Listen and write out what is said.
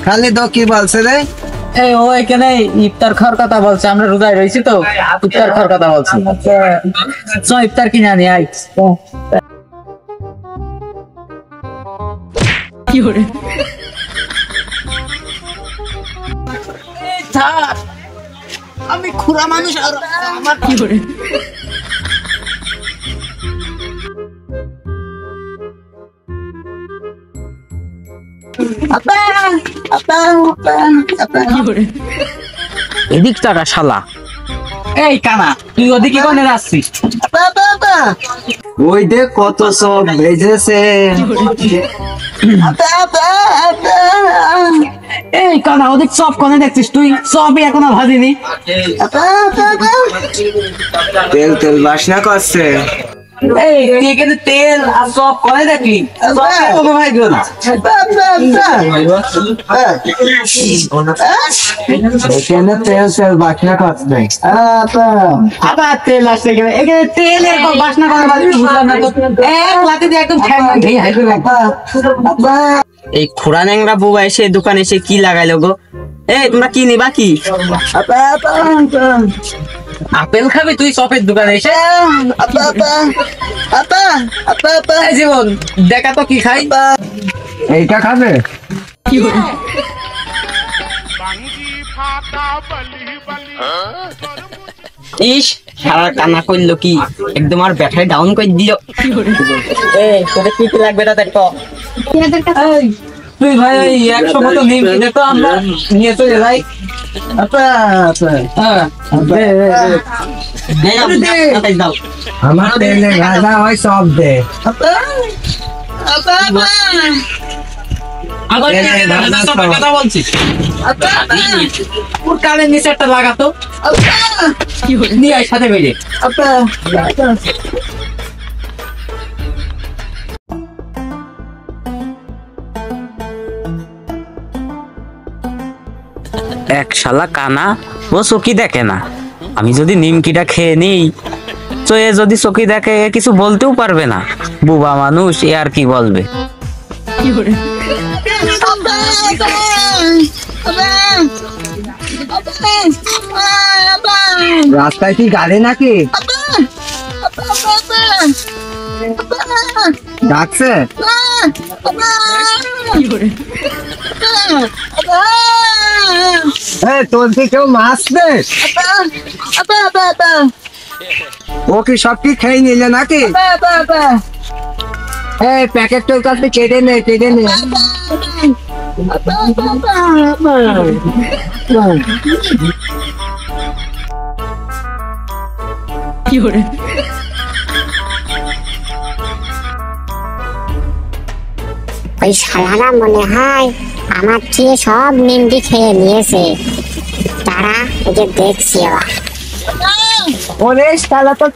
খালি তো কি বলছে রে? এই ও এখানে ইফতার খাওয়ার কথা বলছে, আমরা রোজায় রয়েছি তো ইফতার খাওয়ার কথা বলছি। চ ইফতার কিনে আনি আই। কি করে আমি খুড়া মানুষ আর আমার কি করে এদিক টাকা শালা। এই কানা তুই ওদিকে কোনে যাচ্ছিস? ওই দেখ কত সব ভেজেছে। এই কানা ওদিক সব কোনে দেখছিস তুই? সবই এখনো ভাজিনি। তেল তেল বাসনা করছে। এই তুই এখানে তেল আর সব কোনে দেখলি? ভাই গো এখানে তেল তেল বাসনা করছে। আবার তেল আসছে এখানে। এখানে তেলের বাসনা করা বুঝলাম না তো। এক লাঠি দিয়ে একদম এই খুড়া ন্যাংরা বুবা এসে দোকানে এসে কি লাগাইলো গো? এই তোমরা কি নিবা কি? আপেল খাবি তুই চপের দোকানে এসে? জীবন দেখা তো কি খাই। এইটা খাবে? ইস সারা কানা করলো কি, একদম আর ব্যাটারি ডাউন করে দিল। এই তোদের কি কি লাগবে তাদের তো? তুই ভাই 100 মতো নিম কিনে তো আমরা নিয়ে চলে যাই। আমার তেলে ভাজা হয় সব দে। কথা বলছিস ওর কানের নিচে একটা লাগাতো নিয়ে আয় সাথে বেরিয়ে। এক শালা কানা ও চকি দেখে না। আমি যদি নিমকিটা খেয়ে নিই তো এ যদি চকি দেখে কিছু বলতেও পারবে না। বুবা মানুষ, এ আর কি বলবে। রাস্তায় কি গাড়ি নাকি ডাকছে? তোর কি কেউ মাছ দে? ও কি সব কি খেয়ে নিলে নাকি? এই প্যাকেট তোর কাছে কেটে নে, কেটে নে। কি করে ওই শালারা মনে হয় আমার চেয়ে সব নিমকি খেয়ে নিয়েছে। তারা ওই যে দেখছি আবার। ওরে শালা তো